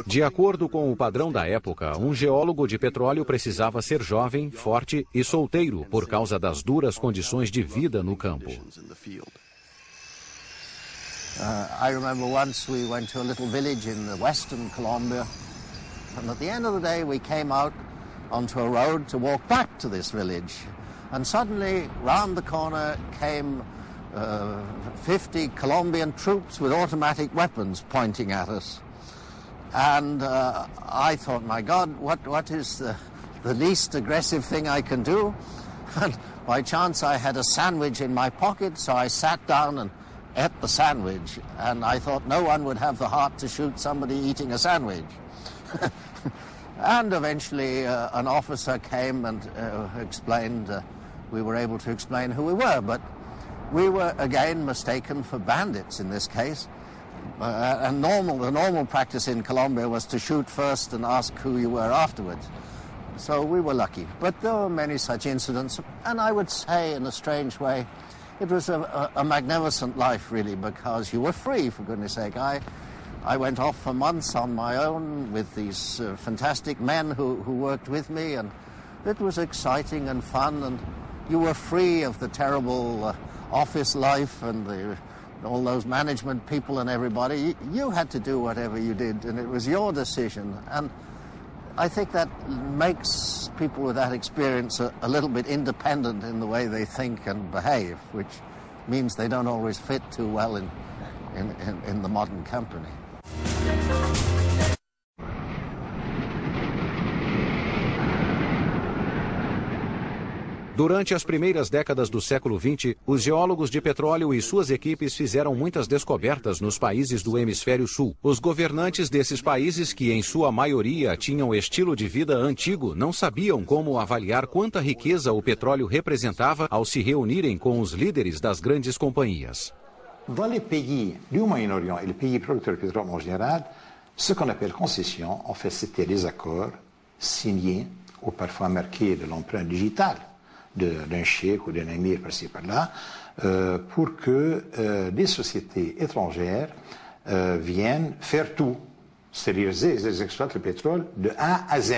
De acordo com o padrão da época, um geólogo de petróleo precisava ser jovem, forte e solteiro por causa das duras condições de vida no campo. I remember once we went to a little village in the western Colombia, and at the end of the day we came out onto a road to walk back to this village, and suddenly round the corner came 50 Colombian troops with automatic weapons pointing at us. And I thought, my God, what is the least aggressive thing I can do? And by chance I had a sandwich in my pocket, so I sat down and ate the sandwich. And I thought no one would have the heart to shoot somebody eating a sandwich. And eventually an officer came and explained, we were able to explain who we were, but we were again mistaken for bandits in this case. And the normal practice in Colombia was to shoot first and ask who you were afterwards. So we were lucky. But there were many such incidents, and I would say in a strange way, it was a magnificent life really, because you were free, for goodness sake. I went off for months on my own with these fantastic men who worked with me, and it was exciting and fun, and you were free of the terrible office life and all those management people and everybody. You had to do whatever you did, and it was your decision. And I think that makes people with that experience a little bit independent in the way they think and behave, which means they don't always fit too well in the modern company. Durante as primeiras décadas do século XX, os geólogos de petróleo e suas equipes fizeram muitas descobertas nos países do hemisfério sul. Os governantes desses países, que em sua maioria tinham estilo de vida antigo, não sabiam como avaliar quanta riqueza o petróleo representava ao se reunirem com os líderes das grandes companhias. Dans les pays du Moyen-Orient et les pays producteurs de pétrole en général, ce qu'on appelle concession, en fait, c'était des accords signés ou parfois marqués de l'empreinte digitale d'un cheikh ou d'un émir par-ci par-là, pour que des sociétés étrangères viennent faire tout. C'est-à-dire, ils exploitent le pétrole de A à Z.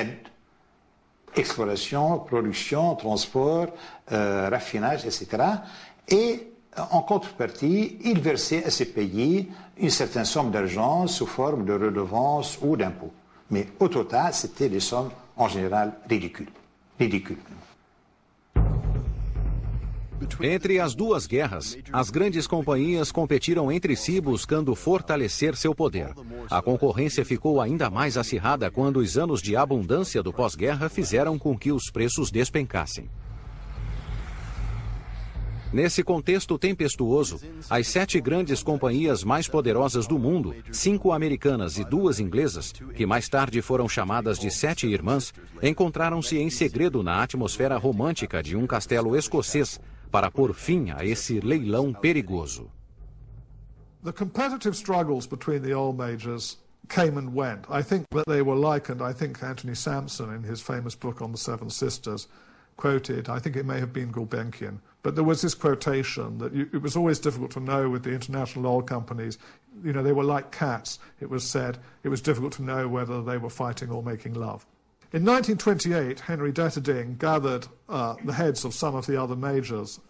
Exploration, production, transport, raffinage, etc. Et en contrepartie, ils versaient à ces pays une certaine somme d'argent sous forme de redevances ou d'impôts. Mais au total, c'était des sommes en général ridicules. Entre as duas guerras, as grandes companhias competiram entre si buscando fortalecer seu poder. A concorrência ficou ainda mais acirrada quando os anos de abundância do pós-guerra fizeram com que os preços despencassem. Nesse contexto tempestuoso, as 7 grandes companhias mais poderosas do mundo, 5 americanas e 2 inglesas, que mais tarde foram chamadas de 7 irmãs, encontraram-se em segredo na atmosfera romântica de um castelo escocês para pôr fim a esse leilão perigoso. The competitive struggles between the oil majors came and went. I think that they were likened, I think Anthony Sampson in his famous book on the Seven Sisters quoted, I think it may have been Gulbenkian, but there was this quotation that it was always difficult to know with the international oil companies. You know, they were like cats, it was said. It was difficult to know whether they were fighting or making love. In 1928, Henry Detterding gathered the heads of some of the other majors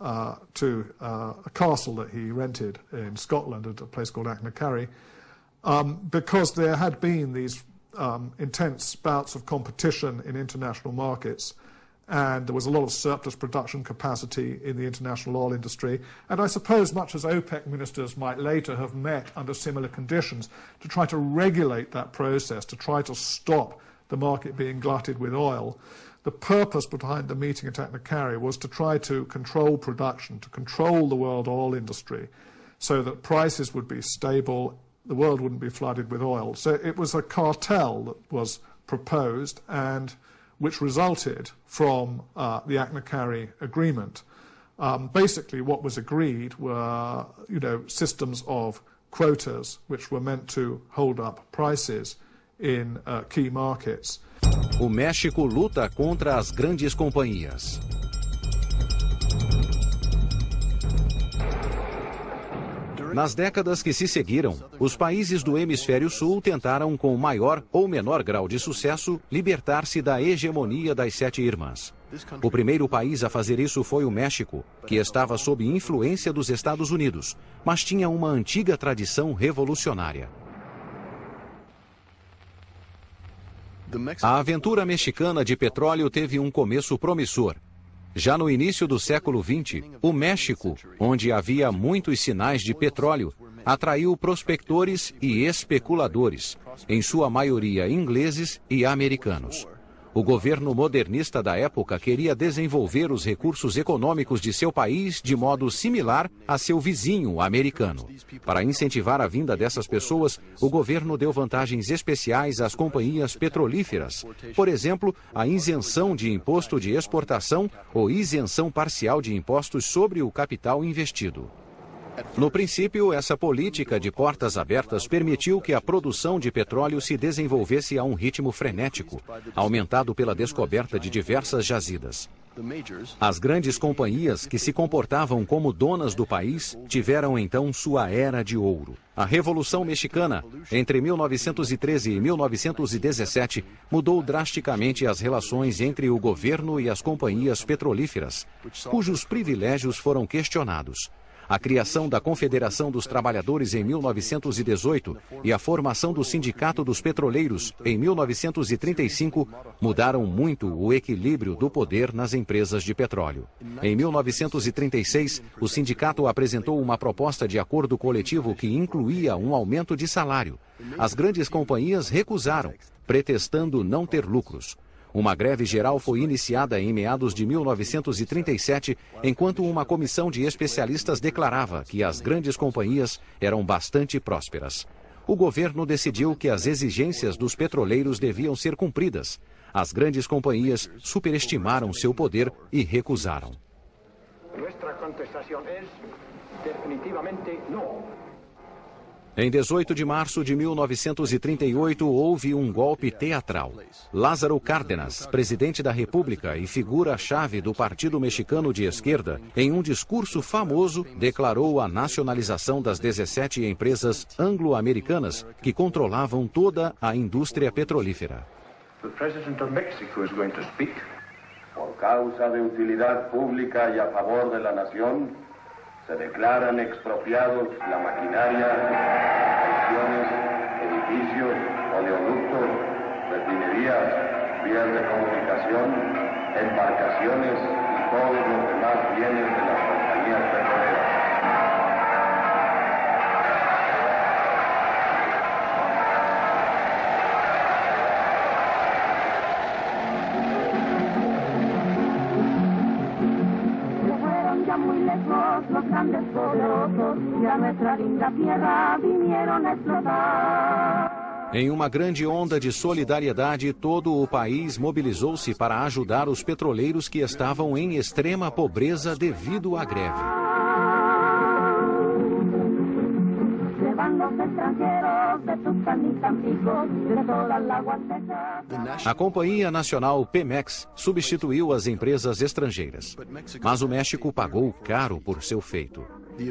to a castle that he rented in Scotland at a place called Achnacarry, because there had been these intense bouts of competition in international markets, and there was a lot of surplus production capacity in the international oil industry. And I suppose much as OPEC ministers might later have met under similar conditions to try to regulate that process, to try to stop the market being glutted with oil, the purpose behind the meeting at Achnacarry was to try to control production, to control the world oil industry, so that prices would be stable, the world wouldn't be flooded with oil. So it was a cartel that was proposed and which resulted from the Achnacarry agreement. Basically what was agreed were, systems of quotas which were meant to hold up prices in key markets. O México luta contra as grandes companhias. Nas décadas que se seguiram, os países do Hemisfério Sul tentaram, com maior ou menor grau de sucesso, libertar-se da hegemonia das Sete Irmãs. O primeiro país a fazer isso foi o México, que estava sob influência dos Estados Unidos, mas tinha uma antiga tradição revolucionária. A aventura mexicana de petróleo teve um começo promissor. Já no início do século XX, o México, onde havia muitos sinais de petróleo, atraiu prospectores e especuladores, em sua maioria ingleses e americanos. O governo modernista da época queria desenvolver os recursos econômicos de seu país de modo similar a seu vizinho americano. Para incentivar a vinda dessas pessoas, o governo deu vantagens especiais às companhias petrolíferas. Por exemplo, a isenção de imposto de exportação ou isenção parcial de impostos sobre o capital investido. No princípio, essa política de portas abertas permitiu que a produção de petróleo se desenvolvesse a um ritmo frenético, aumentado pela descoberta de diversas jazidas. As grandes companhias que se comportavam como donas do país tiveram então sua era de ouro. A Revolução Mexicana, entre 1913 e 1917, mudou drasticamente as relações entre o governo e as companhias petrolíferas, cujos privilégios foram questionados. A criação da Confederação dos Trabalhadores em 1918 e a formação do Sindicato dos Petroleiros em 1935 mudaram muito o equilíbrio do poder nas empresas de petróleo. Em 1936, o sindicato apresentou uma proposta de acordo coletivo que incluía um aumento de salário. As grandes companhias recusaram, pretextando não ter lucros. Uma greve geral foi iniciada em meados de 1937, enquanto uma comissão de especialistas declarava que as grandes companhias eram bastante prósperas. O governo decidiu que as exigências dos petroleiros deviam ser cumpridas. As grandes companhias superestimaram seu poder e recusaram. Nossa contestação é definitivamente não. Em 18 de março de 1938, houve um golpe teatral. Lázaro Cárdenas, presidente da República e figura-chave do Partido Mexicano de Esquerda, em um discurso famoso, declarou a nacionalização das 17 empresas anglo-americanas que controlavam toda a indústria petrolífera. O presidente de México está going to speak. Por causa de utilidade pública e a favor da nação, se declaran expropiados la maquinaria, estaciones, edificios, oleoductos, refinerías, vías de comunicación, embarcaciones y todos los demás bienes de las compañías petroleras. Los grandes poderosos y a nuestra linda tierra vinieron a explotar. Em uma grande onda de solidariedade, todo o país mobilizou-se para ajudar os petroleiros que estavam em extrema pobreza devido à greve. A Companhia Nacional Pemex substituiu as empresas estrangeiras, mas o México pagou caro por seu feito.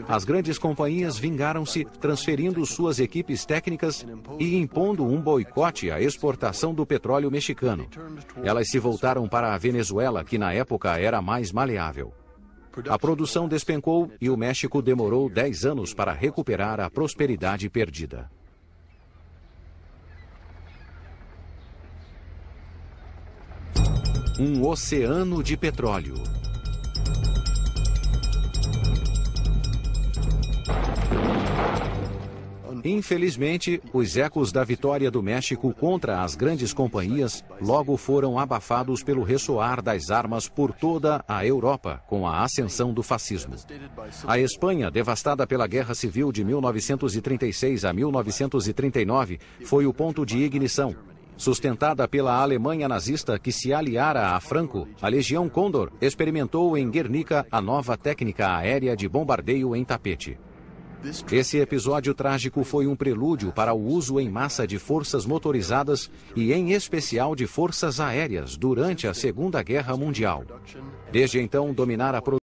As grandes companhias vingaram-se, transferindo suas equipes técnicas e impondo um boicote à exportação do petróleo mexicano. Elas se voltaram para a Venezuela, que na época era mais maleável. A produção despencou e o México demorou 10 anos para recuperar a prosperidade perdida. Um oceano de petróleo. Infelizmente, os ecos da vitória do México contra as grandes companhias logo foram abafados pelo ressoar das armas por toda a Europa com a ascensão do fascismo. A Espanha, devastada pela Guerra Civil de 1936 a 1939, foi o ponto de ignição. Sustentada pela Alemanha nazista que se aliara a Franco, a Legião Condor experimentou em Guernica a nova técnica aérea de bombardeio em tapete. Esse episódio trágico foi um prelúdio para o uso em massa de forças motorizadas e, em especial, de forças aéreas durante a Segunda Guerra Mundial. Desde então, dominar a produção